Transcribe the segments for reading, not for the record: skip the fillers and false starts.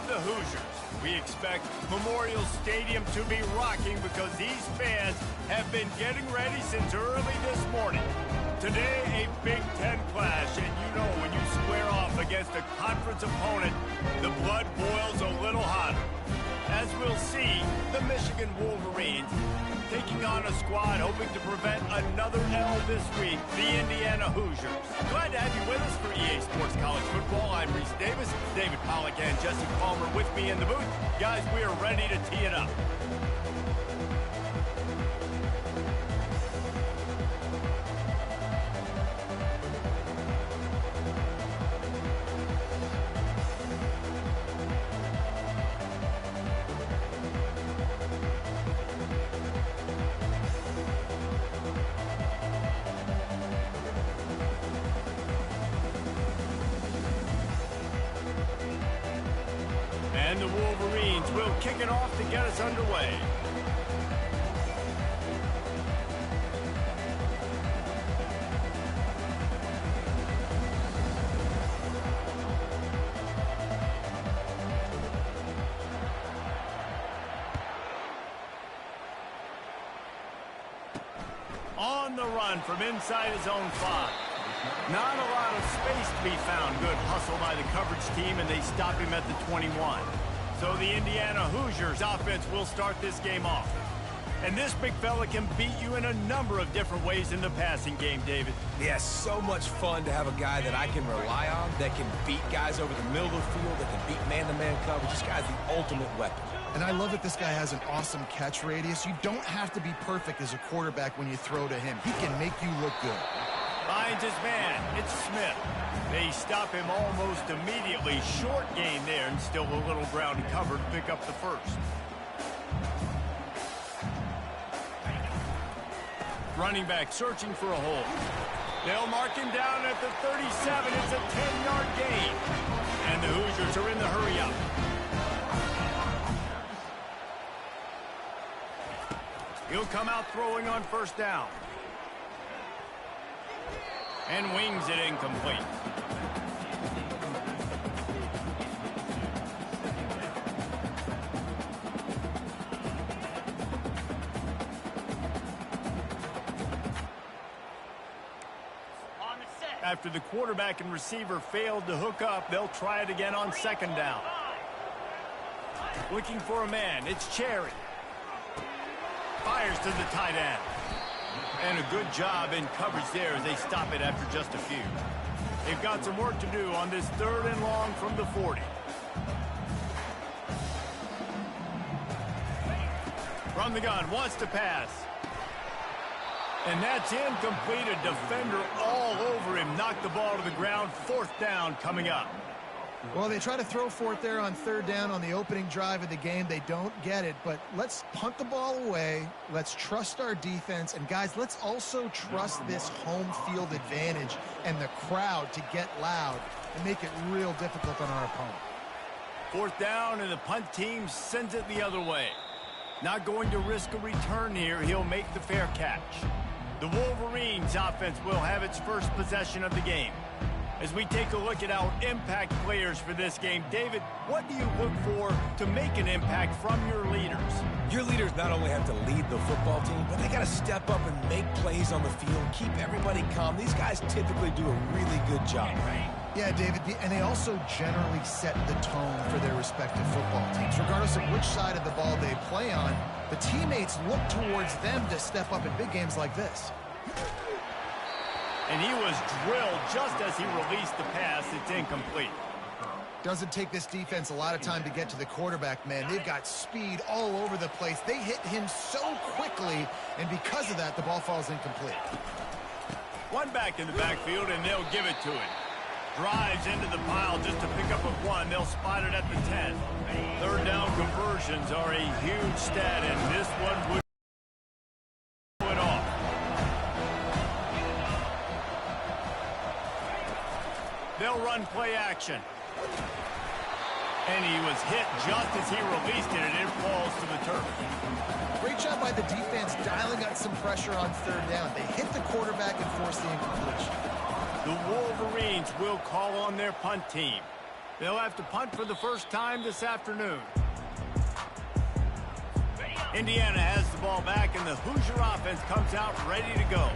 the Hoosiers. We expect Memorial Stadium to be rocking because these fans have been getting ready since early this morning. Today, a Big Ten clash, and you know when you square off against a conference opponent, the blood boils a little hotter. As we'll see, the Michigan Wolverines taking on a squad hoping to prevent another L this week, the Indiana Hoosiers. Glad to have you with us for EA Sports College Football. I'm Reese Davis, David Pollack and Jesse Palmer with me in the booth. Guys, we are ready to tee it up. And the Wolverines will kick it off to get us underway. On the run from inside his own 5. Not a lot of space to be found. Good hustle by the coverage team, and they stop him at the 21. So the Indiana Hoosiers offense will start this game off. And this big fella can beat you in a number of different ways in the passing game, David. Yeah, so much fun to have a guy that I can rely on, that can beat guys over the middle of the field, that can beat man-to-man coverage. This guy's the ultimate weapon. And I love that this guy has an awesome catch radius. You don't have to be perfect as a quarterback when you throw to him. He can make you look good. Finds his man. It's Smith. They stop him almost immediately. Short gain there, and still a little ground covered to pick up the first. Running back searching for a hole. They'll mark him down at the 37. It's a 10-yard gain. And the Hoosiers are in the hurry-up. He'll come out throwing on first down. And wings it incomplete. After the quarterback and receiver failed to hook up, they'll try it again on second down. Looking for a man. It's Cherry. Fires to the tight end. And a good job in coverage there as they stop it after just a few. They've got some work to do on this 3rd and long from the 40. From the gun, wants to pass. And that's incomplete. A defender all over him. Knocked the ball to the ground. 4th down coming up. Well, they try to throw for it there on 3rd down on the opening drive of the game. They don't get it, but let's punt the ball away. Let's trust our defense. And, guys, let's also trust this home field advantage and the crowd to get loud and make it real difficult on our opponent. 4th down, and the punt team sends it the other way. Not going to risk a return here. He'll make the fair catch. The Wolverines offense will have its first possession of the game. As we take a look at our impact players for this game, David, what do you look for to make an impact from your leaders? Your leaders not only have to lead the football team, but they got to step up and make plays on the field, keep everybody calm. These guys typically do a really good job. Yeah, David, and they also generally set the tone for their respective football teams. Regardless of which side of the ball they play on, the teammates look towards them to step up in big games like this. And he was drilled just as he released the pass. It's incomplete. Doesn't take this defense a lot of time to get to the quarterback, man. They've got speed all over the place. They hit him so quickly, and because of that, the ball falls incomplete. One back in the backfield, and they'll give it to him. Drives into the pile just to pick up a 1. They'll spot it at the 10. 3rd down conversions are a huge stat, and this one would they'll run play action. And he was hit just as he released it, and it falls to the turf. Great job by the defense dialing up some pressure on 3rd down. They hit the quarterback and forced the incompletion. The Wolverines will call on their punt team. They'll have to punt for the first time this afternoon. Indiana has the ball back, and the Hoosier offense comes out ready to go.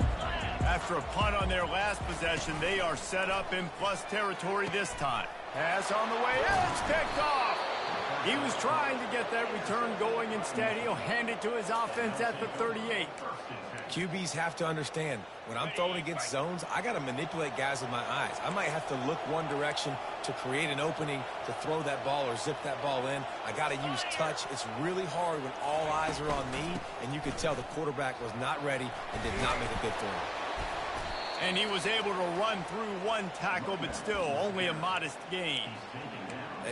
After a punt on their last possession, they are set up in plus territory this time. Pass on the way, it's picked off. He was trying to get that return going. Instead, he'll hand it to his offense at the 38. QBs have to understand, when I'm throwing against zones, I got to manipulate guys with my eyes. I might have to look one direction to create an opening to throw that ball or zip that ball in. I got to use touch. It's really hard when all eyes are on me, and you could tell the quarterback was not ready and did not make a good throw. And he was able to run through one tackle, but still only a modest gain.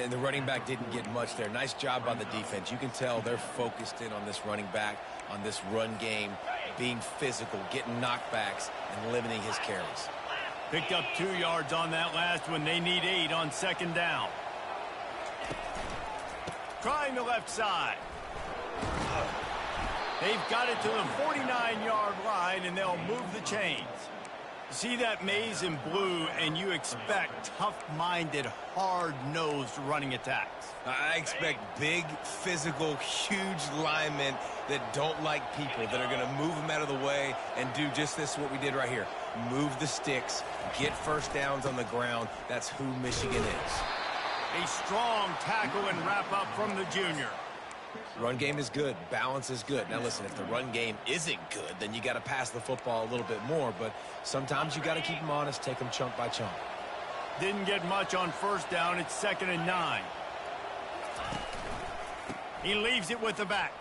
And the running back didn't get much there. Nice job by the defense. You can tell they're focused in on this running back, on this run game, being physical, getting knockbacks, and limiting his carries. Picked up 2 yards on that last one. They need 8 on second down. Trying the left side. They've got it to the 49-yard line, and they'll move the chains. See that maze in blue, and you expect tough-minded, hard-nosed running attacks. I expect big, physical, huge linemen that don't like people, that are going to move them out of the way and do just this, what we did right here. Move the sticks, get first downs on the ground. That's who Michigan is. A strong tackle and wrap-up from the junior. Run game is good. Balance is good. Now, listen, if the run game isn't good, then you got to pass the football a little bit more. But sometimes you got to keep them honest, take them chunk by chunk. Didn't get much on first down. It's 2nd and 9. He leaves it with the back.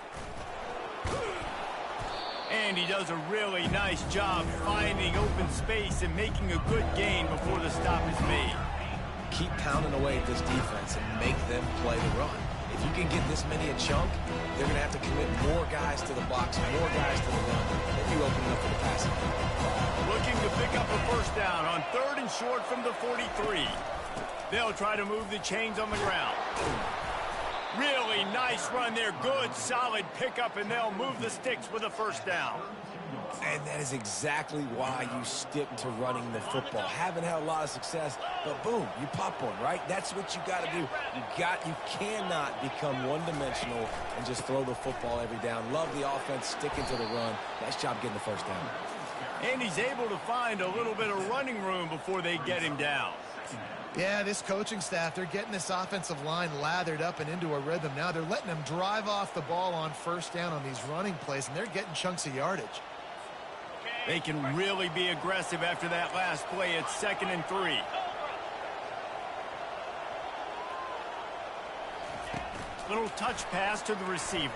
And he does a really nice job finding open space and making a good gain before the stop is made. Keep pounding away at this defense and make them play the run. If you can get this many a chunk, they're going to have to commit more guys to the box, more guys to the run. Then you open it up for the passing. Looking to pick up a first down on 3rd and short from the 43. They'll try to move the chains on the ground. Really nice run there. Good, solid pickup, and they'll move the sticks with a first down. And that is exactly why you stick to running the football. Haven't had a lot of success, but boom, you pop one, right? That's what you got to do. You cannot become one-dimensional and just throw the football every down. Love the offense, sticking to the run. Nice job getting the first down. And he's able to find a little bit of running room before they get him down. Yeah, this coaching staff, they're getting this offensive line lathered up and into a rhythm. Now they're letting them drive off the ball on first down on these running plays, and they're getting chunks of yardage. They can really be aggressive after that last play. It's 2nd and 3. Little touch pass to the receiver.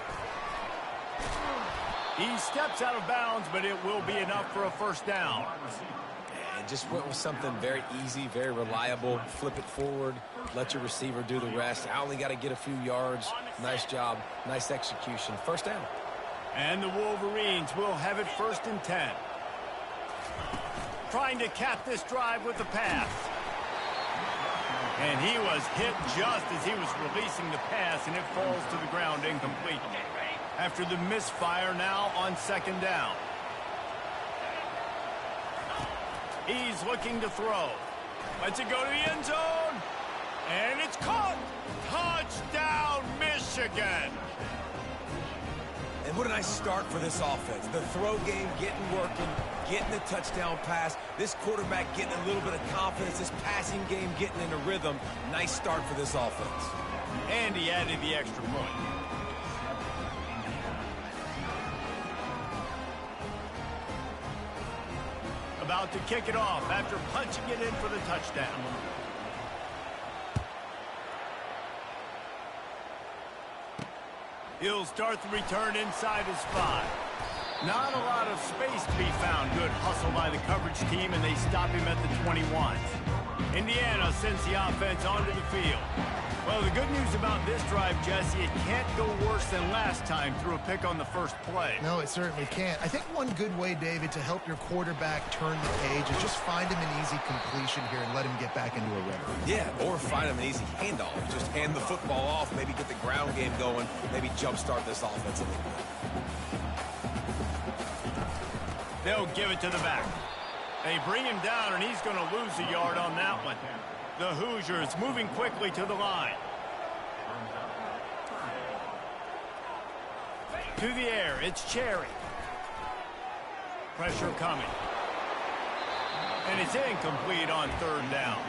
He steps out of bounds, but it will be enough for a first down. And just went with something very easy, very reliable. Flip it forward, let your receiver do the rest. I only got to get a few yards. Nice job, nice execution. First down. And the Wolverines will have it 1st and 10. Trying to cap this drive with the pass. And he was hit just as he was releasing the pass, and it falls to the ground incomplete. After the misfire, now on 2nd down. He's looking to throw. Lets it go to the end zone. And it's caught. Touchdown, Michigan. And what a nice start for this offense. The throw game getting working, getting the touchdown pass. This quarterback getting a little bit of confidence. This passing game getting in a rhythm. Nice start for this offense. And he added the extra point. About to kick it off after punching it in for the touchdown. He'll start the return inside his 5. Not a lot of space to be found. Good hustle by the coverage team, and they stop him at the 21. Indiana sends the offense onto the field. Well, the good news about this drive, Jesse, it can't go worse than last time through a pick on the first play. No, it certainly can't. I think one good way, David, to help your quarterback turn the page is just find him an easy completion here and let him get back into a rhythm. Yeah, or find him an easy handoff. Just hand the football off, maybe get the ground game going, maybe jumpstart this offense a little bit. They'll give it to the back. They bring him down, and he's going to lose a yard on that one. The Hoosiers moving quickly to the line. To the air, it's Cherry. Pressure coming. And it's incomplete on third down.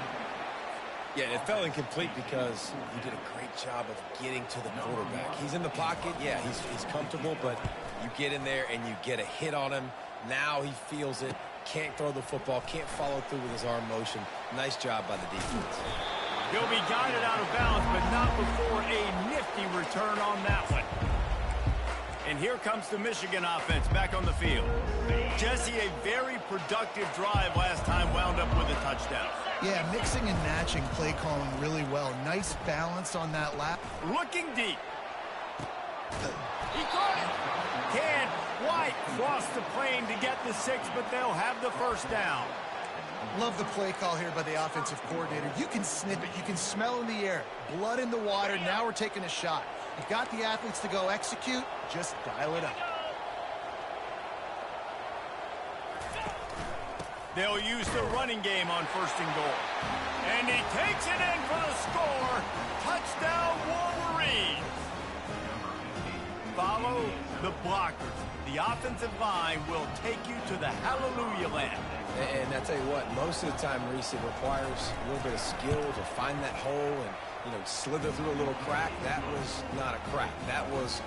Yeah, it fell incomplete because he did a great job of getting to the quarterback. He's in the pocket. Yeah, he's comfortable, but you get in there and you get a hit on him. Now he feels it. Can't throw the football. Can't follow through with his arm motion. Nice job by the defense. He'll be guided out of bounds, but not before a nifty return on that one. And here comes the Michigan offense back on the field. Jesse, a very productive drive last time, wound up with a touchdown. Yeah, mixing and matching play calling really well. Nice balance on that lap. Looking deep. He caught it. Can't quite cross the plane to get the 6, but they'll have the first down. Love the play call here by the offensive coordinator. You can snip it. You can smell in the air. Blood in the water. Now we're taking a shot. You've got the athletes to go execute. Just dial it up. They'll use the running game on first and goal. And he takes it in for the score. Touchdown, Wolverines. Follow the blockers. The offensive line will take you to the hallelujah land. And I tell you what, most of the time, Reese, it requires a little bit of skill to find that hole and, slither through a little crack. That was not a crack. That was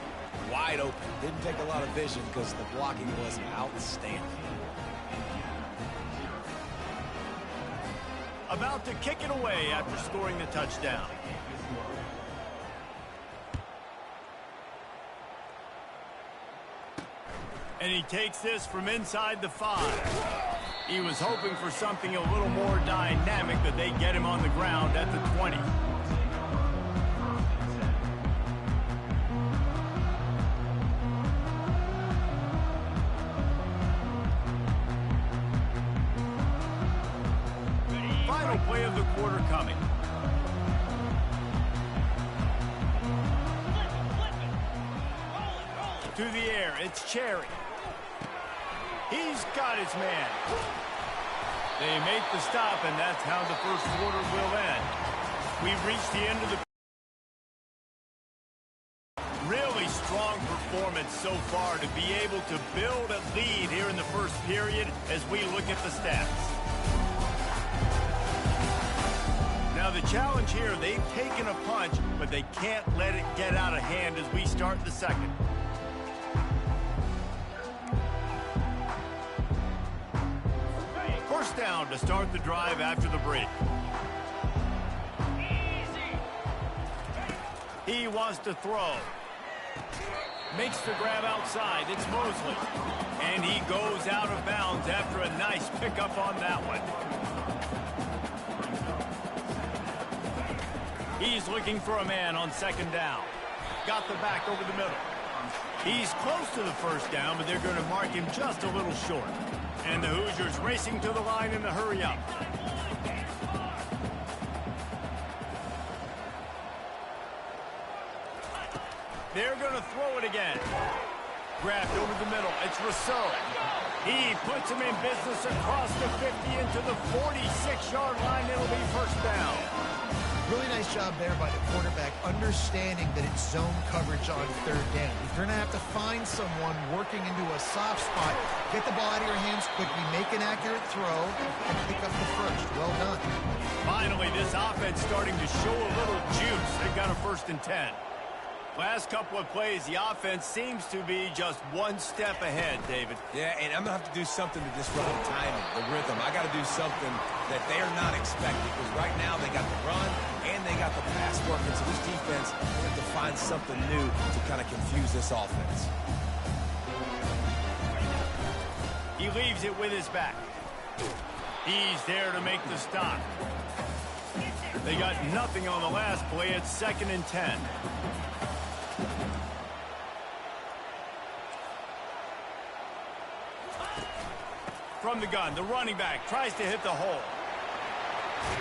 wide open. Didn't take a lot of vision because the blocking was outstanding. About to kick it away after scoring the touchdown. And he takes this from inside the 5. He was hoping for something a little more dynamic, but they get him on the ground at the 20. Final play of the quarter coming. To the air, it's Cherry. He's got his man. They make the stop, and that's how the first quarter will end. We've reached the end of the... Really strong performance so far to be able to build a lead here in the first period as we look at the stats. Now the challenge here, they've taken a punch, but they can't let it get out of hand as we start the second. First down to start the drive after the break. He wants to throw. Makes the grab outside. It's Mosley. And he goes out of bounds after a nice pickup on that one. He's looking for a man on second down. Got the back over the middle. He's close to the first down, but they're going to mark him just a little short. And the Hoosiers racing to the line in the hurry-up. They're going to throw it again. Grabbed over the middle. It's Rousseau. He puts him in business across the 50 into the 46-yard line. It'll be first down. Really nice job there by the quarterback, understanding that it's zone coverage on third down. You're going to have to find someone working into a soft spot, get the ball out of your hands quickly, make an accurate throw, and pick up the first. Well done. Finally, this offense starting to show a little juice. They've got a 1st and 10. Last couple of plays, the offense seems to be just one step ahead, David. Yeah, and I'm going to have to do something to disrupt the timing, the rhythm. I got to do something that they're not expecting, because right now they got the run and they got the pass working. So this defense will have to find something new to kind of confuse this offense. He leaves it with his back. He's there to make the stop. They got nothing on the last play. It's 2nd and 10. From the gun, the running back tries to hit the hole.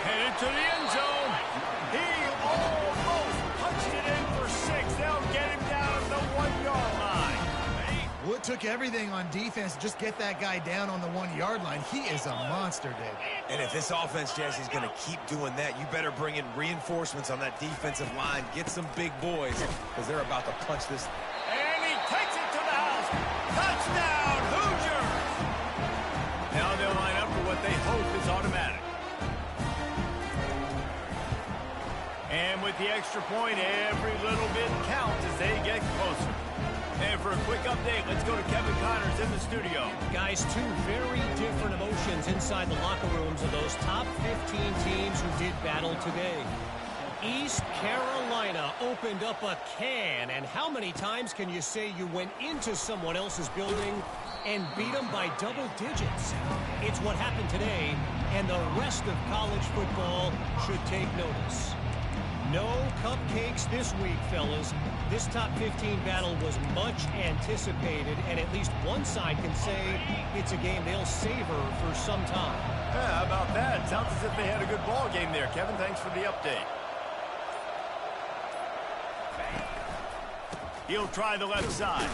Headed to the end zone. He almost punched it in for 6. They'll get him down at the 1-yard line. Well, it took took everything on defense to just get that guy down on the 1-yard line. He is a monster, Dave. And if this offense, Jesse, is going to keep doing that, you better bring in reinforcements on that defensive line. Get some big boys, because they're about to punch this. And he takes it to the house. Touchdown, Hoosiers! Now they'll line up for what they hope is automatic. And with the extra point, every little bit counts as they get closer. And for a quick update, let's go to Kevin Connors in the studio. Guys, two very different emotions inside the locker rooms of those top 15 teams who did battle today. East Carolina opened up a can, and how many times can you say you went into someone else's building and beat them by double digits? It's what happened today, and the rest of college football should take notice. No cupcakes this week, fellas. This top 15 battle was much anticipated, and at least one side can say it's a game they'll savor for some time. Yeah, how about that? Sounds as if they had a good ball game there. Kevin, thanks for the update. He'll try the left side.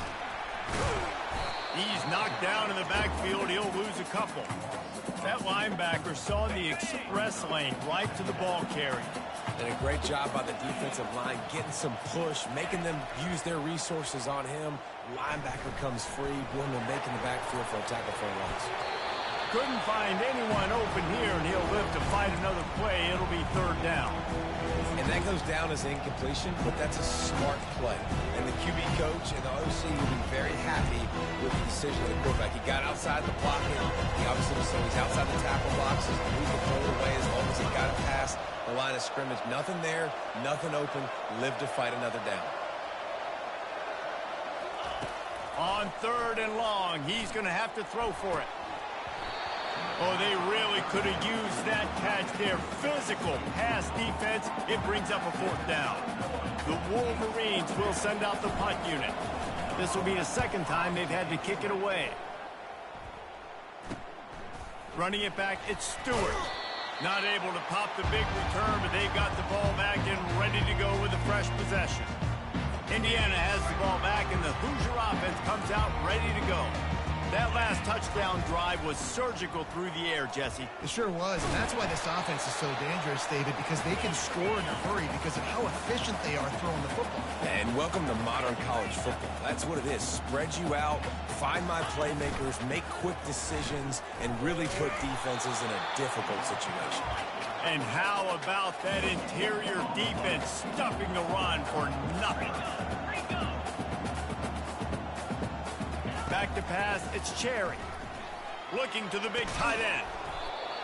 He's knocked down in the backfield. He'll lose a couple. That linebacker saw the express lane right to the ball carrier. And a great job by the defensive line, getting some push, making them use their resources on him. Linebacker comes free, willing to make in the backfield for a tackle for a loss. Couldn't find anyone open here, and he'll live to fight another play. It'll be third down. And that goes down as incompletion, but that's a smart play. And the QB coach and the OC will be very happy with the decision of the quarterback. He got outside the pocket. He obviously was so he's outside the tackle boxes, moved the ball away as long as he got it past the line of scrimmage. Nothing there, nothing open. Live to fight another down. On third and long, he's going to have to throw for it. Oh, they really could have used that catch there. Physical pass defense. It brings up a fourth down. The Wolverines will send out the punt unit. This will be the second time they've had to kick it away. Running it back, it's Stewart. Not able to pop the big return, but they got the ball back and ready to go with a fresh possession. Indiana has the ball back, and the Hoosier offense comes out ready to go. That last touchdown drive was surgical through the air, Jesse. It sure was, and that's why this offense is so dangerous, David, because they can score in a hurry because of how efficient they are throwing the football. And welcome to modern college football. That's what it is. Spread you out, find my playmakers, make quick decisions, and really put defenses in a difficult situation. And how about that interior defense stuffing the run for nothing? Back to pass, it's Cherry. Looking to the big tight end.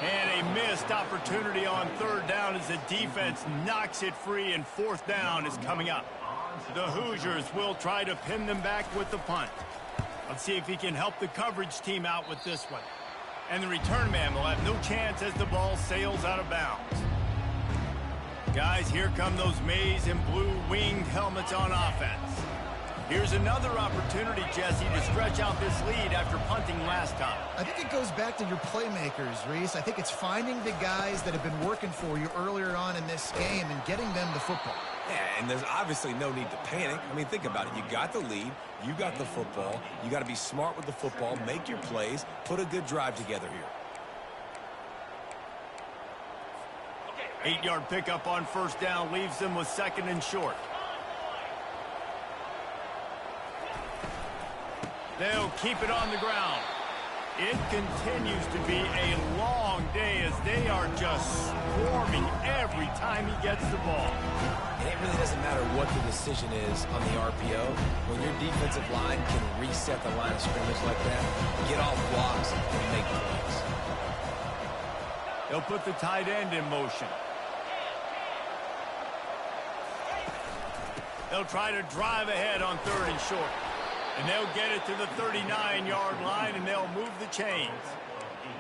And a missed opportunity on third down as the defense knocks it free, and fourth down is coming up. The Hoosiers will try to pin them back with the punt. Let's see if he can help the coverage team out with this one. And the return man will have no chance as the ball sails out of bounds. Guys, here come those maize and blue winged helmets on offense. Here's another opportunity, Jesse, to stretch out this lead after punting last time. I think it goes back to your playmakers, Reese. I think it's finding the guys that have been working for you earlier on in this game and getting them the football. Yeah, and there's obviously no need to panic. I mean, think about it. You got the lead. You got the football. You got to be smart with the football, make your plays, put a good drive together here. 8-yard pickup on first down leaves them with second and short. They'll keep it on the ground. It continues to be a long day as they are just swarming every time he gets the ball. And it really doesn't matter what the decision is on the RPO. When your defensive line can reset the line of scrimmage like that, get off blocks and make plays. They'll put the tight end in motion. They'll try to drive ahead on third and short. And they'll get it to the 39-yard line, and they'll move the chains.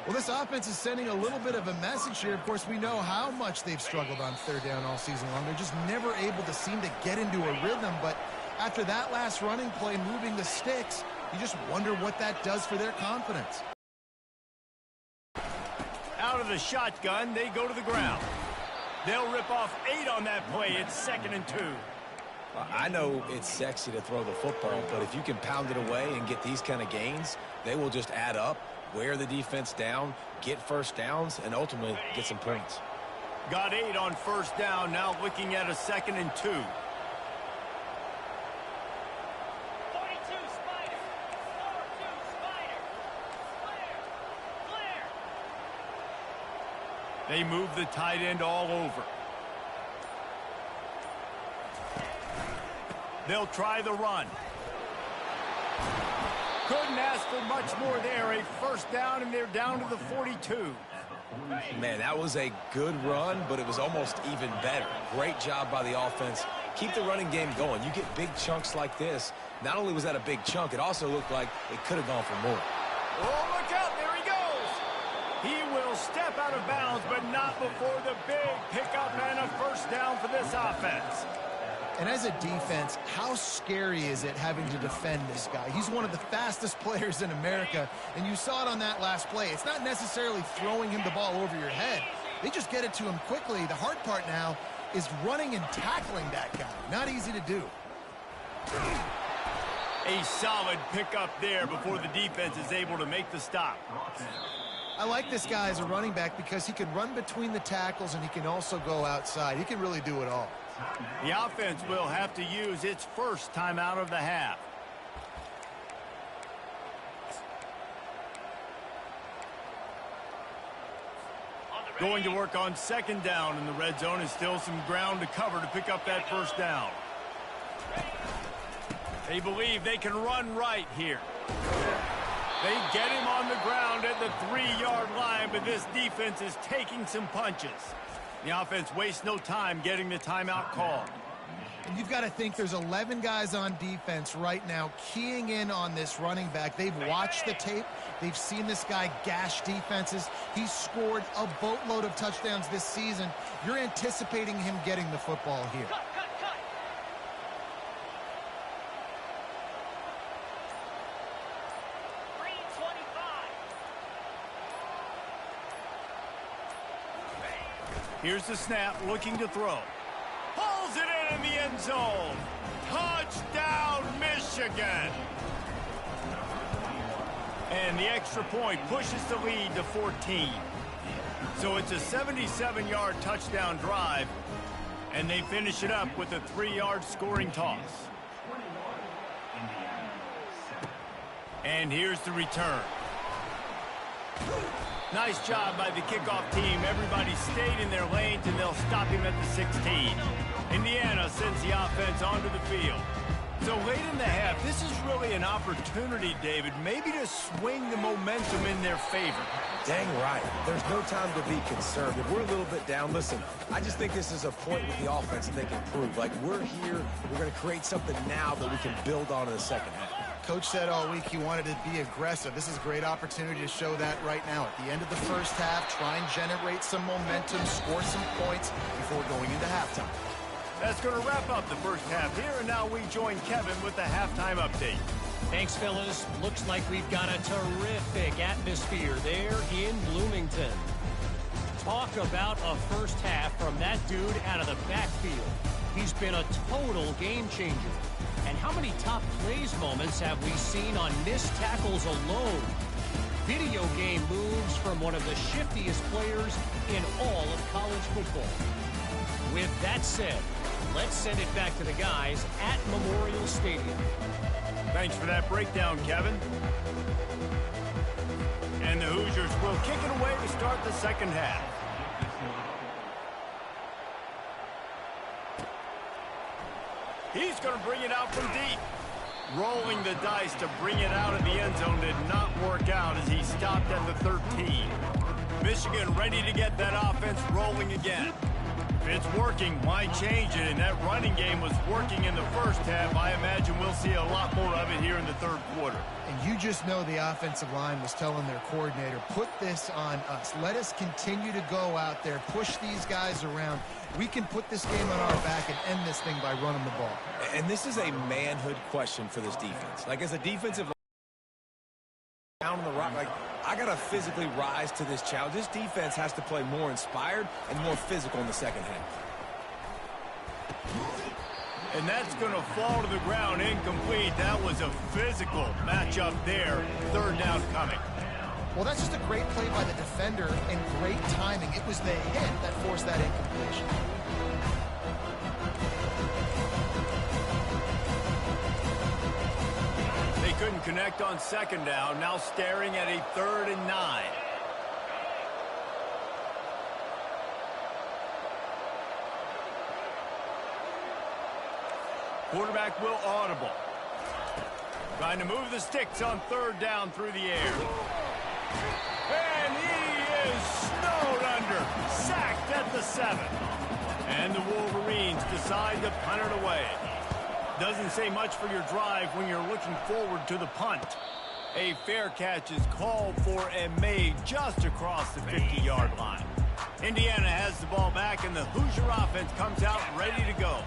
Well, this offense is sending a little bit of a message here. Of course, we know how much they've struggled on third down all season long. They're just never able to seem to get into a rhythm. But after that last running play, moving the sticks, you just wonder what that does for their confidence. Out of the shotgun, they go to the ground. They'll rip off 8 on that play. It's 2nd and 2. I know it's sexy to throw the football, but if you can pound it away and get these kind of gains, they will just add up, wear the defense down, get first downs, and ultimately get some points. Got 8 on first down, now looking at a 2nd and 2. They move the tight end all over. They'll try the run. Couldn't ask for much more there. A first down, and they're down to the 42. Man, that was a good run, but it was almost even better. Great job by the offense. Keep the running game going. You get big chunks like this. Not only was that a big chunk, it also looked like it could have gone for more. Oh, look out. There he goes. He will step out of bounds, but not before the big pickup and a first down for this offense. And as a defense, how scary is it having to defend this guy? He's one of the fastest players in America, and you saw it on that last play. It's not necessarily throwing him the ball over your head. They just get it to him quickly. The hard part now is running and tackling that guy. Not easy to do. A solid pickup there before the defense is able to make the stop. I like this guy as a running back because he can run between the tackles and he can also go outside. He can really do it all. The offense will have to use its first timeout of the half. Going to work on 2nd down in the red zone, and still some ground to cover to pick up that first down. They believe they can run right here. They get him on the ground at the 3-yard line, but this defense is taking some punches. The offense wastes no time getting the timeout called. And you've got to think there's 11 guys on defense right now keying in on this running back. They've watched the tape. They've seen this guy gash defenses. He's scored a boatload of touchdowns this season. You're anticipating him getting the football here. Here's the snap, looking to throw. Pulls it in the end zone. Touchdown, Michigan. And the extra point pushes the lead to 14. So it's a 77-yard touchdown drive, and they finish it up with a 3-yard scoring toss. And here's the return. Nice job by the kickoff team. Everybody stayed in their lanes, and they'll stop him at the 16. Indiana sends the offense onto the field. So late in the half, this is really an opportunity, David, maybe to swing the momentum in their favor. Dang right. There's no time to be concerned. If we're a little bit down, listen, I just think this is a point with the offense that they can prove. Like, we're here, we're going to create something now that we can build on in the second half. Coach said all week he wanted to be aggressive. This is a great opportunity to show that right now. At the end of the first half, try and generate some momentum, score some points before going into halftime. That's going to wrap up the first half here, and now we join Kevin with the halftime update. Thanks, fellas. Looks like we've got a terrific atmosphere there in Bloomington. Talk about a first half from that dude out of the backfield. He's been a total game changer. And how many top plays moments have we seen on missed tackles alone? Video game moves from one of the shiftiest players in all of college football. With that said, let's send it back to the guys at Memorial Stadium. Thanks for that breakdown, Kevin. And the Hoosiers will kick it away to start the second half. He's going to bring it out from deep. Rolling the dice to bring it out of the end zone did not work out as he stopped at the 13. Michigan ready to get that offense rolling again. If it's working, why change it? And that running game was working in the first half. I imagine we'll see a lot more of it here in the third quarter. And you just know the offensive line was telling their coordinator, put this on us. Let us continue to go out there, push these guys around. We can put this game on our back and end this thing by running the ball. And this is a manhood question for this defense. Like, as a defensive down on the rock, like, I got to physically rise to this challenge. This defense has to play more inspired and more physical in the second half. And that's going to fall to the ground incomplete. That was a physical matchup there. Third down coming. Well, that's just a great play by the defender and great timing. It was the hit that forced that incompletion. They couldn't connect on second down. Now staring at a 3rd and 9. Quarterback will audible. Trying to move the sticks on 3rd down through the air. And he is snowed under. Sacked at the 7. And the Wolverines decide to punt it away. Doesn't say much for your drive when you're looking forward to the punt. A fair catch is called for and made just across the 50-yard line. Indiana has the ball back, and the Hoosier offense comes out ready to go.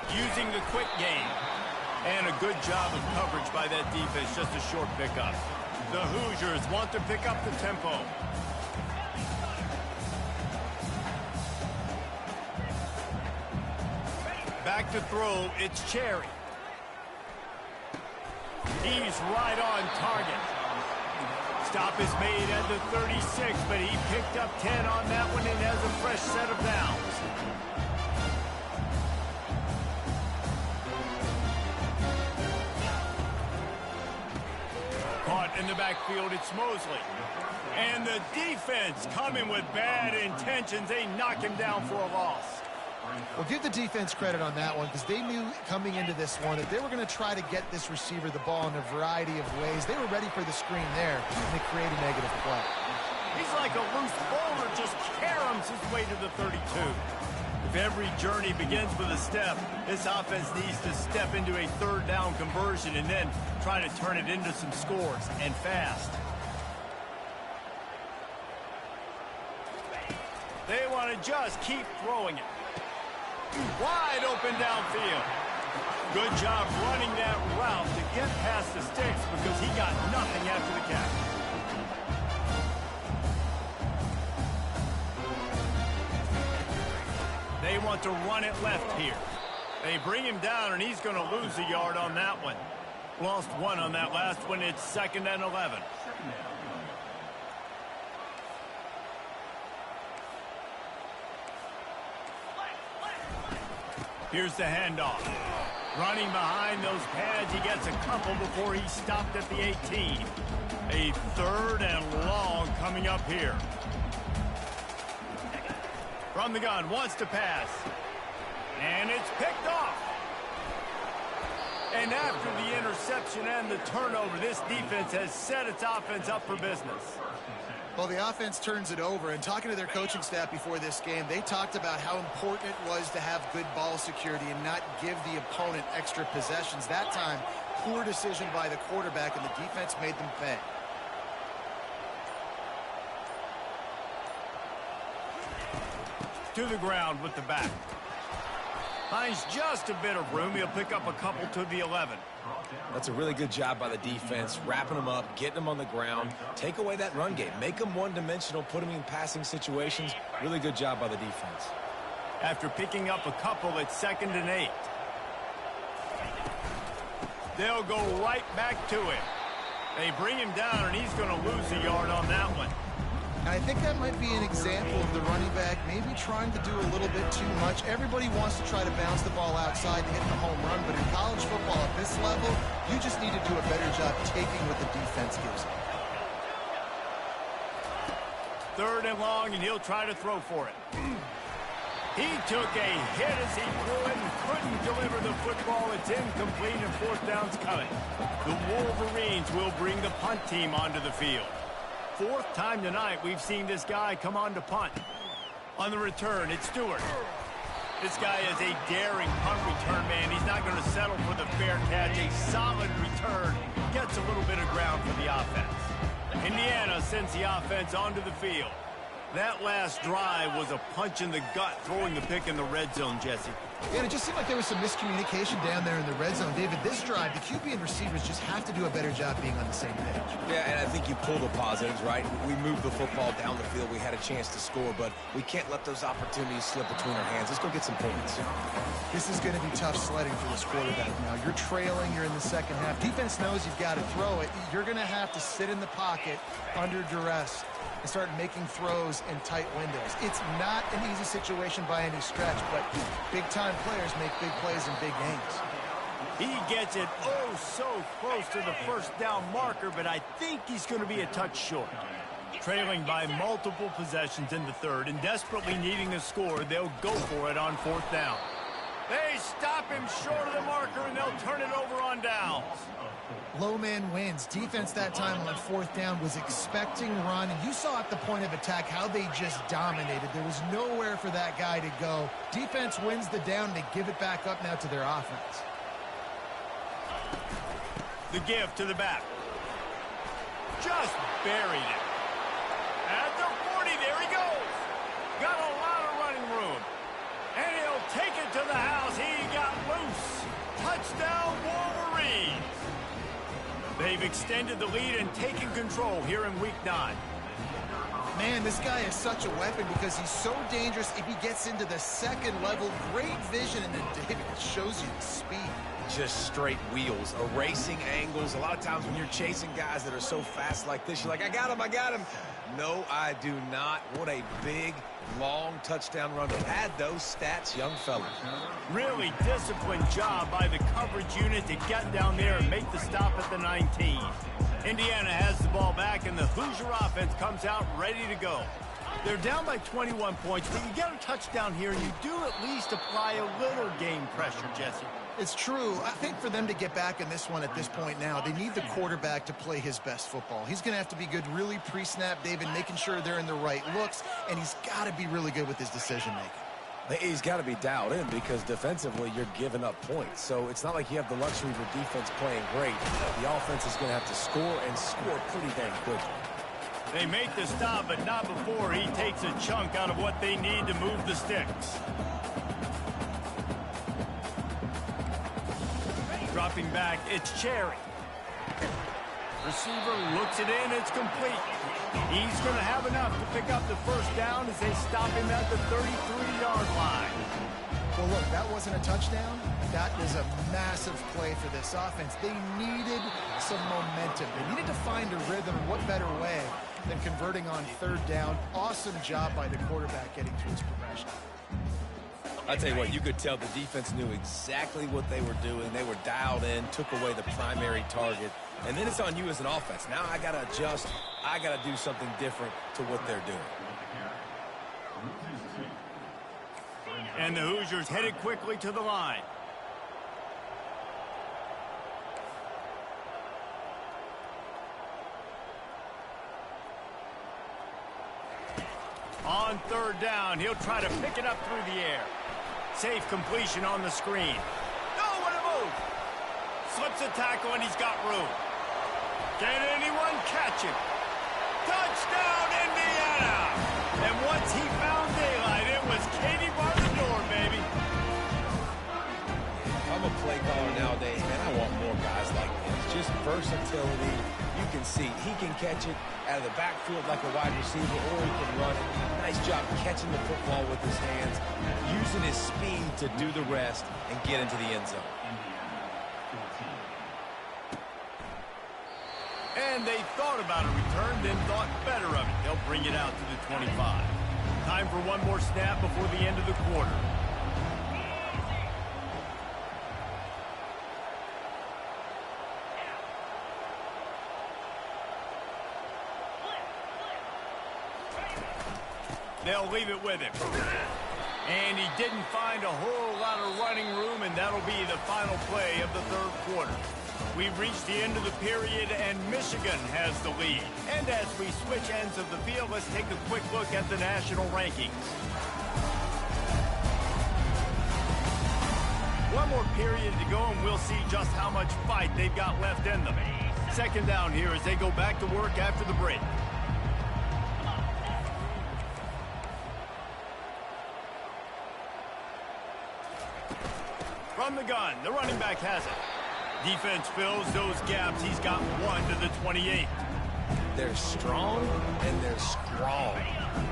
Using the quick game. And a good job of coverage by that defense. Just a short pickup. The Hoosiers want to pick up the tempo. Back to throw, it's Cherry. He's right on target. Stop is made at the 36, but he picked up 10 on that one and has a fresh set of downs. Caught in the backfield, it's Mosley. And the defense coming with bad intentions. They knock him down for a loss. Well, give the defense credit on that one because they knew coming into this one that they were going to try to get this receiver the ball in a variety of ways. They were ready for the screen there, and they create a negative play. He's like a loose boulder, just caroms his way to the 32. If every journey begins with a step, this offense needs to step into a 3rd down conversion and then try to turn it into some scores, and fast. They want to just keep throwing it. Wide open downfield. Good job running that route to get past the sticks because he got nothing after the catch. They want to run it left here. They bring him down, and he's going to lose a yard on that one. Lost 1 on that last one. It's 2nd and 11. Here's the handoff. Running behind those pads, he gets a couple before he stopped at the 18. A 3rd and long coming up here. From the gun, wants to pass. And it's picked off. And after the interception and the turnover, this defense has set its offense up for business. Well, the offense turns it over, and talking to their coaching staff before this game, they talked about how important it was to have good ball security and not give the opponent extra possessions. That time, poor decision by the quarterback, and the defense made them pay. To the ground with the back. Finds just a bit of room. He'll pick up a couple to the 11. That's a really good job by the defense, wrapping them up, getting them on the ground, take away that run game, make them one-dimensional, put them in passing situations. Really good job by the defense. After picking up a couple, it's 2nd and 8. They'll go right back to him. They bring him down, and he's going to lose a yard on that one. And I think that might be an example of the running back maybe trying to do a little bit too much. Everybody wants to try to bounce the ball outside and hit the home run, but in college football at this level, you just need to do a better job taking what the defense gives you. 3rd and long, and he'll try to throw for it. He took a hit as he threw it and couldn't deliver the football. It's incomplete, and 4th down's coming. The Wolverines will bring the punt team onto the field. 4th time tonight we've seen this guy come on to punt. On the return, it's Stewart. This guy is a daring punt return man. He's not going to settle for the fair catch. A solid return. Gets a little bit of ground for the offense. Indiana sends the offense onto the field. That last drive was a punch in the gut, throwing the pick in the red zone, Jesse. Yeah, and it just seemed like there was some miscommunication down there in the red zone. David, this drive, the QB and receivers just have to do a better job being on the same page. Yeah, and I think you pull the positives, right? We moved the football down the field. We had a chance to score, but we can't let those opportunities slip between our hands. Let's go get some points. This is going to be tough sledding for this quarterback now. You're trailing. You're in the second half. Defense knows you've got to throw it. You're going to have to sit in the pocket under duress and start making throws in tight windows. It's not an easy situation by any stretch, but big-time players make big plays in big games. He gets it oh so close to the first down marker, but I think he's going to be a touch short. Trailing by multiple possessions in the third and desperately needing a score, they'll go for it on fourth down. They stop him short of the marker, and they'll turn it over on downs. Low man wins. Defense that time on fourth down was expecting run. And you saw at the point of attack how they just dominated. There was nowhere for that guy to go. Defense wins the down. They give it back up now to their offense. The give to the back. Just buried it. At the 40, there he goes. Got a lot of running room. And he'll take it to the house. He got loose. Touchdown, Wolverines. They've extended the lead and taken control here in Week 9. Man, this guy is such a weapon because he's so dangerous if he gets into the second level. Great vision, and then David shows you the speed. Just straight wheels, erasing angles. A lot of times when you're chasing guys that are so fast like this, you're like, I got him, I got him. No, I do not. What a big, long touchdown run. Add those stats, young fella. Really disciplined job by the coverage unit to get down there and make the stop at the 19. Indiana has the ball back, and the Hoosier offense comes out ready to go. They're down by 21 points, but you get a touchdown here, and you do at least apply a little game pressure, Jesse. It's true. I think for them to get back in this one at this point now, they need the quarterback to play his best football. He's going to have to be good really pre-snap, David, making sure they're in the right looks, and he's got to be really good with his decision-making. He's got to be dialed in because defensively you're giving up points. So it's not like you have the luxury of your defense playing great. The offense is going to have to score and score pretty dang quickly. They make the stop, but not before he takes a chunk out of what they need to move the sticks. Dropping back, it's Cherry. Receiver looks it in, it's complete. He's going to have enough to pick up the first down as they stop him at the 33-yard line. Well, look, that wasn't a touchdown. That was a massive play for this offense. They needed some momentum. They needed to find a rhythm, and what better way than converting on third down. Awesome job by the quarterback getting through his progression. I tell you what, you could tell the defense knew exactly what they were doing. They were dialed in, took away the primary target, and then it's on you as an offense. Now I got to adjust. I got to do something different to what they're doing. And the Hoosiers headed quickly to the line. On third down, he'll try to pick it up through the air. Safe completion on the screen. Oh, what a move! Slips a tackle, and he's got room. Can anyone catch him? Touchdown, Indiana! And once he found daylight, it was Katie bar the door, baby. I'm a play caller nowadays, man. I want more guys like this. Just versatility. You can see he can catch it out of the backfield like a wide receiver, or he can run it. Nice job catching the football with his hands, using his speed to do the rest and get into the end zone. And they thought about a return, then thought better of it. They'll bring it out to the 25. Time for one more snap before the end of the quarter. They'll leave it with him. And he didn't find a whole lot of running room, and that'll be the final play of the third quarter. We've reached the end of the period, and Michigan has the lead. And as we switch ends of the field, let's take a quick look at the national rankings. One more period to go, and we'll see just how much fight they've got left in them. Second down here as they go back to work after the break. From the gun, the running back has it. Defense fills those gaps. He's got 1 to the 28. They're strong and they're strong.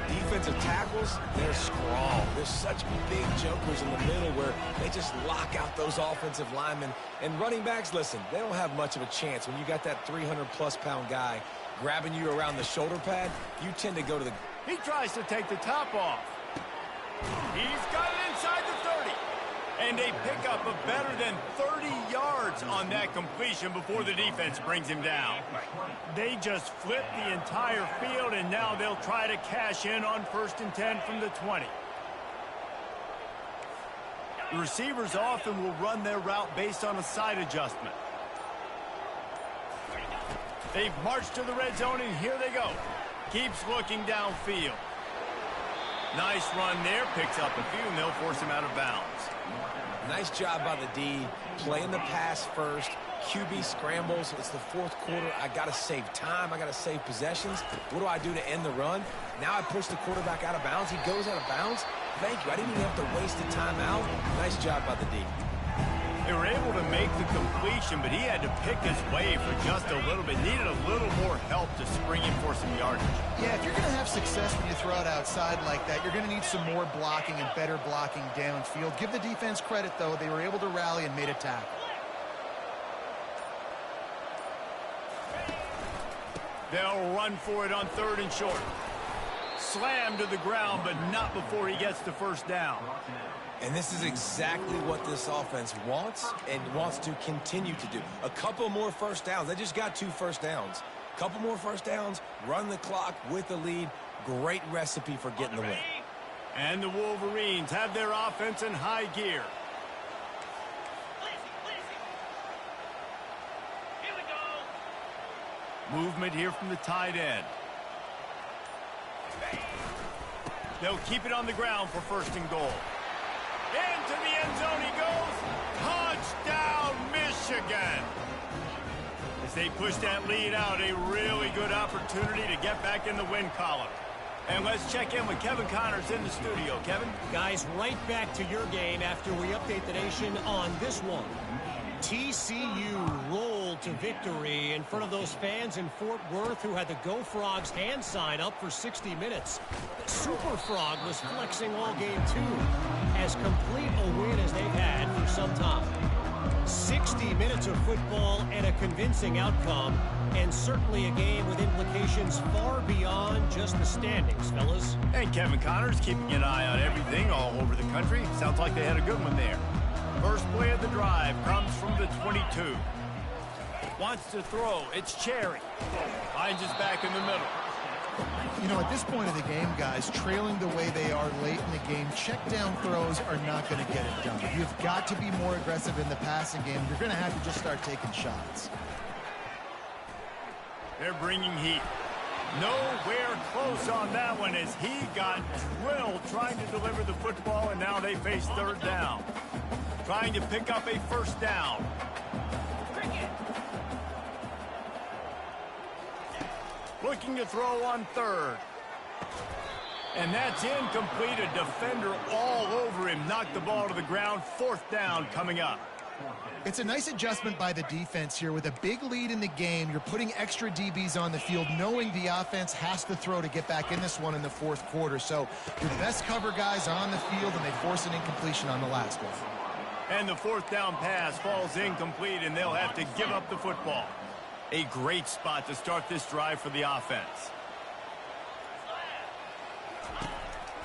Defensive tackles, they're strong. There's such big jokers in the middle where they just lock out those offensive linemen. And running backs, listen, they don't have much of a chance. When you got that 300-plus-pound guy grabbing you around the shoulder pad, you tend to go to the... He tries to take the top off. He's got it inside the 30. And they pick up a better than 30 yards on that completion before the defense brings him down. They just flip the entire field, and now they'll try to cash in on 1st and 10 from the 20. The receivers often will run their route based on a side adjustment. They've marched to the red zone, and here they go. Keeps looking downfield. Nice run there, picks up a few, and they'll force him out of bounds. Nice job by the D, playing the pass first. QB scrambles. It's the 4th quarter. I got to save time. I got to save possessions. What do I do to end the run? Now I push the quarterback out of bounds. He goes out of bounds. Thank you. I didn't even have to waste a timeout. Nice job by the D. They were able to make the completion, but he had to pick his way for just a little bit. Needed a little more help to spring in for some yardage. Yeah, if you're going to have success when you throw it outside like that, you're going to need some more blocking and better blocking downfield. Give the defense credit, though. They were able to rally and made a tackle. They'll run for it on 3rd and short. Slammed to the ground, but not before he gets the 1st down. And this is exactly what this offense wants and wants to continue to do. A couple more 1st downs. They just got 2 1st downs. A couple more 1st downs, run the clock with the lead. Great recipe for getting the win. And the Wolverines have their offense in high gear. Movement here from the tight end. They'll keep it on the ground for 1st and goal. Into the end zone he goes. Touchdown, Michigan. As they push that lead out, a really good opportunity to get back in the win column. And let's check in with Kevin Connors in the studio. Kevin? Guys, right back to your game after we update the nation on this one. TCU rolled to victory in front of those fans in Fort Worth who had the Go Frogs hand sign up for 60 minutes. The Super Frog was flexing all game too. As complete a win as they've had for some time. 60 minutes of football and a convincing outcome, and certainly a game with implications far beyond just the standings, fellas. And Kevin Connors keeping an eye on everything all over the country. Sounds like they had a good one there. First play of the drive comes from the 22. Wants to throw. It's Cherry. Finds his back in the middle. You know, at this point of the game, guys, trailing the way they are late in the game, check down throws are not going to get it done. You've got to be more aggressive in the passing game. You're going to have to just start taking shots. They're bringing heat. Nowhere close on that one as he got drilled trying to deliver the football, and now they face 3rd down. Trying to pick up a 1st down. Looking to throw on 3rd. And that's incomplete. A defender all over him. Knocked the ball to the ground. 4th down coming up. It's a nice adjustment by the defense here. With a big lead in the game, you're putting extra DBs on the field, knowing the offense has to throw to get back in this one in the 4th quarter. So your best cover guys on the field, and they force an incompletion on the last one. And the 4th down pass falls incomplete, and they'll have to give up the football. A great spot to start this drive for the offense.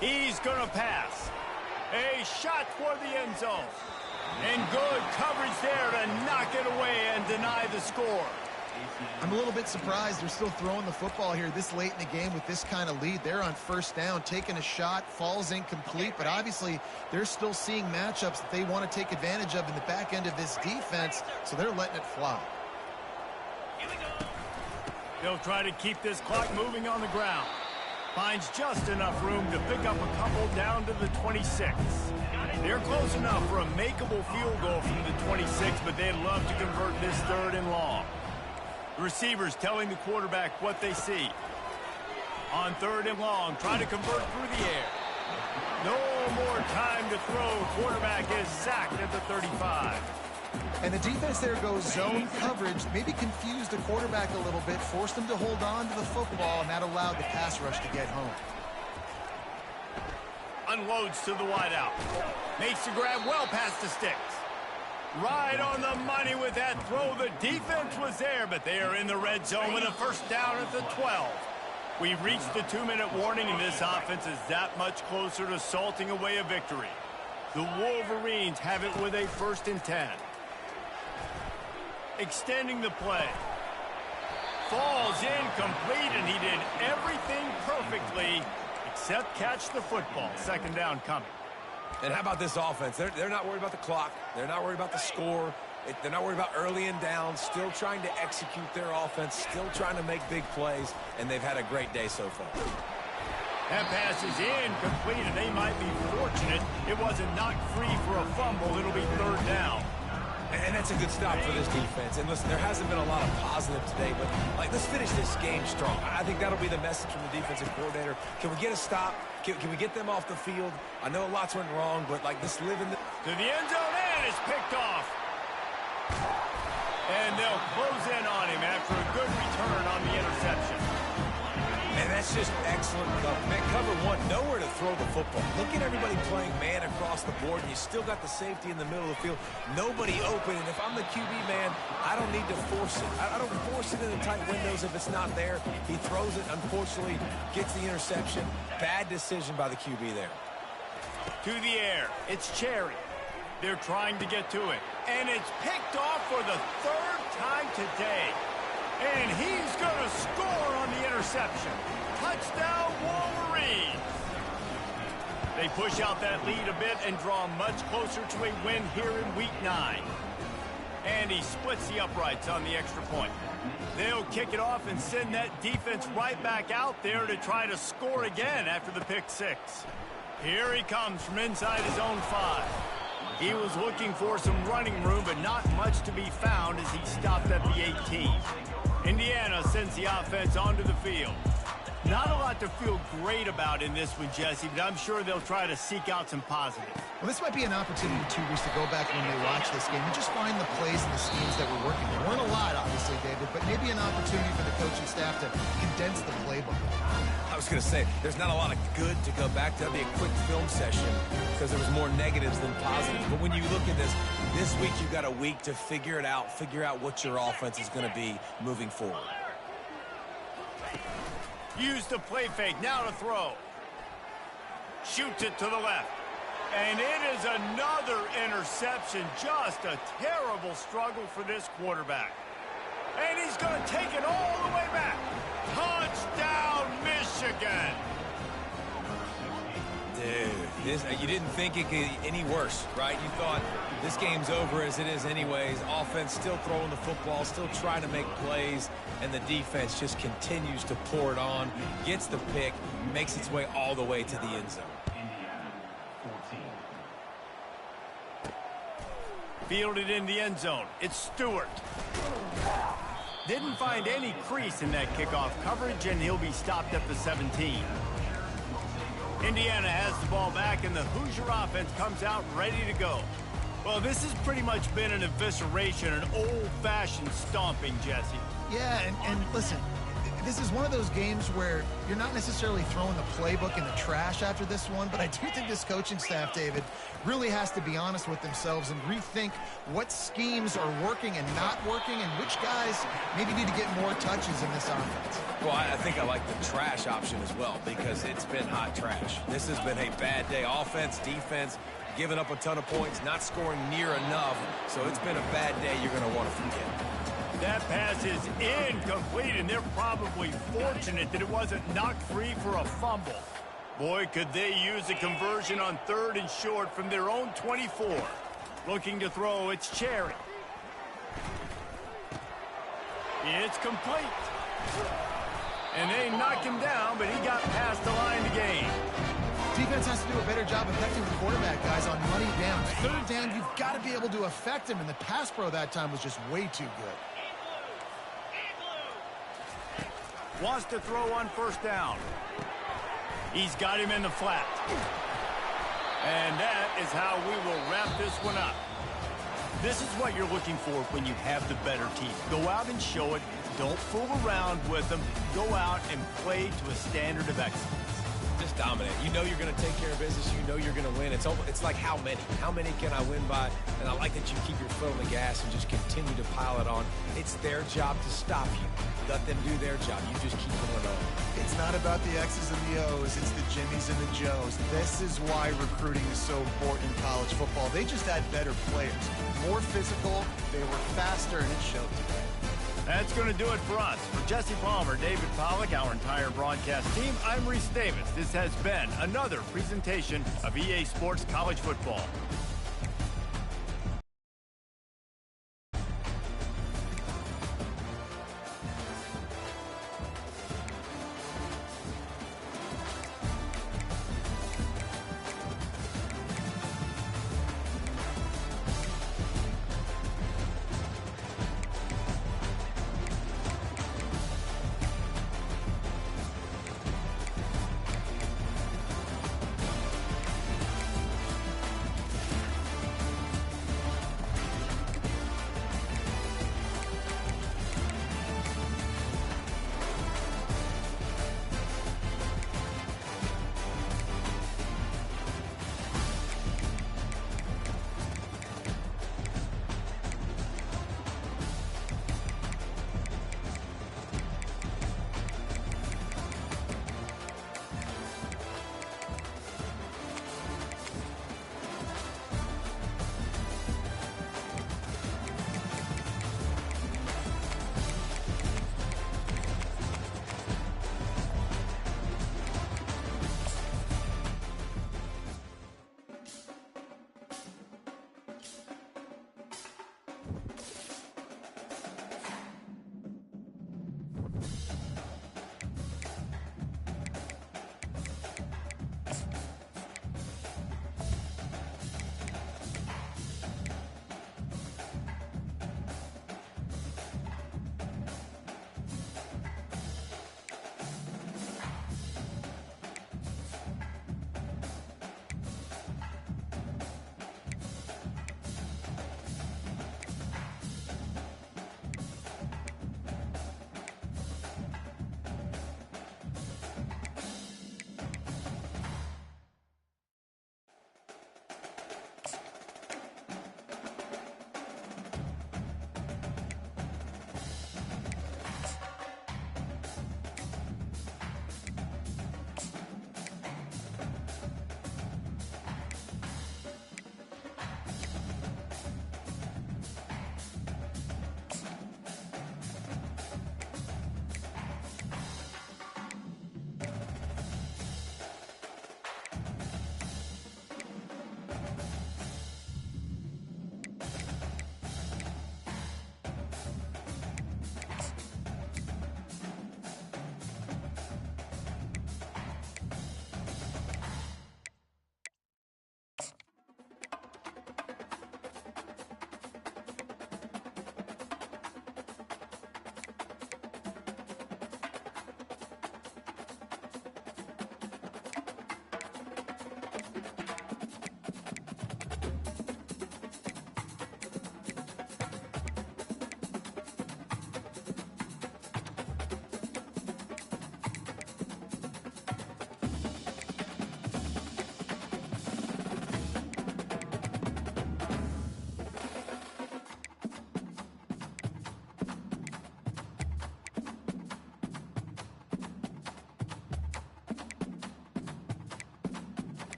He's going to pass. A shot for the end zone. And good coverage there to knock it away and deny the score. I'm a little bit surprised they're still throwing the football here this late in the game with this kind of lead. They're on 1st down, taking a shot, falls incomplete, but obviously they're still seeing matchups that they want to take advantage of in the back end of this defense, so they're letting it fly. They'll try to keep this clock moving on the ground. Finds just enough room to pick up a couple down to the 26. They're close enough for a makeable field goal from the 26, but they'd love to convert this 3rd and long. The receivers telling the quarterback what they see. On 3rd and long, try to convert through the air. No more time to throw. Quarterback is sacked at the 35. And the defense there goes zone coverage, maybe confused the quarterback a little bit, forced him to hold on to the football, and that allowed the pass rush to get home. Unloads to the wideout. Makes the grab well past the sticks. Right on the money with that throw. The defense was there, but they are in the red zone with a first down at the 12. We've reached the 2-minute warning, and this offense is that much closer to salting away a victory. The Wolverines have it with a 1st and 10. Extending the play. Falls incomplete, and he did everything perfectly except catch the football. 2nd down coming. And how about this offense? They're not worried about the clock. They're not worried about the score. They're not worried about early and down. Still trying to execute their offense. Still trying to make big plays. And they've had a great day so far. That pass is incomplete, and they might be fortunate it wasn't knocked free for a fumble. It'll be 3rd down. And that's a good stop for this defense. And listen, there hasn't been a lot of positive today, but let's finish this game strong. I think that'll be the message from the defensive coordinator. Can we get a stop? Can we get them off the field? I know lots went wrong, but this live in the... To the end zone, and it's picked off. And they'll close in on him after a good return on the interception. And that's just excellent cover. Man, cover one, nowhere to throw the football. Look at everybody playing man across the board, and you still got the safety in the middle of the field. Nobody open, and if I'm the QB man, I don't need to force it. I don't force it in the tight windows if it's not there. He throws it, unfortunately, gets the interception. Bad decision by the QB there. To the air, it's Cherry. They're trying to get to it, and it's picked off for the 3rd time today. And he's going to score on the interception. Touchdown, Wolverines. They push out that lead a bit and draw much closer to a win here in Week 9. And he splits the uprights on the extra point. They'll kick it off and send that defense right back out there to try to score again after the pick 6. Here he comes from inside his own 5. He was looking for some running room, but not much to be found as he stopped at the 18. Indiana sends the offense onto the field. Not a lot to feel great about in this one, Jesse, but I'm sure they'll try to seek out some positives. Well, this might be an opportunity, too, Reese, to go back when they watch this game and just find the plays and the schemes that were working. There weren't a lot, obviously, David, but maybe an opportunity for the coaching staff to condense the playbook. I was going to say, there's not a lot of good to go back to. That'd be a quick film session because there was more negatives than positives. But when you look at this week you've got a week to figure it out, figure out what your offense is going to be moving forward. Use the play fake, now to throw. Shoots it to the left. And it is another interception. Just a terrible struggle for this quarterback. And he's going to take it all the way back. Touchdown, Michigan. Dude, you didn't think it could get any worse, right? You thought this game's over as it is anyways. Offense still throwing the football, still trying to make plays, and the defense just continues to pour it on, gets the pick, makes its way all the way to the end zone. Fielded in the end zone. It's Stewart. Didn't find any crease in that kickoff coverage, and he'll be stopped at the 17. Indiana has the ball back, and the Hoosier offense comes out ready to go. Well, this has pretty much been an evisceration, an old-fashioned stomping, Jesse. Yeah, and listen, this is one of those games where you're not necessarily throwing the playbook in the trash after this one, but I do think this coaching staff, David, really has to be honest with themselves and rethink what schemes are working and not working and which guys maybe need to get more touches in this offense. Well, I think I like the trash option as well because it's been hot trash. This has been a bad day. Offense, defense, giving up a ton of points, not scoring near enough. So it's been a bad day you're going to want to forget. That pass is incomplete, and they're probably fortunate that it wasn't knocked free for a fumble. Boy, could they use a conversion on 3rd and short from their own 24. Looking to throw, it's Cherry. It's complete. And they knocked him down, but he got past the line to gain. Defense has to do a better job affecting the quarterback, guys, on money down. 3rd down, you've got to be able to affect him, and the pass pro that time was just way too good. Wants to throw on 1st down. He's got him in the flat. And that is how we will wrap this one up. This is what you're looking for when you have the better team. Go out and show it. Don't fool around with them. Go out and play to a standard of excellence. Just dominate. You know you're going to take care of business. You know you're going to win. It's like how many? How many can I win by? And I like that you keep your foot on the gas and just continue to pile it on. It's their job to stop you. Let them do their job. You just keep going on. It's not about the X's and the O's. It's the Jimmies and the Joes. This is why recruiting is so important in college football. They just had better players. More physical. They were faster, and it showed today. That's going to do it for us. For Jesse Palmer, David Pollack, our entire broadcast team, I'm Reese Davis. This has been another presentation of EA Sports College Football.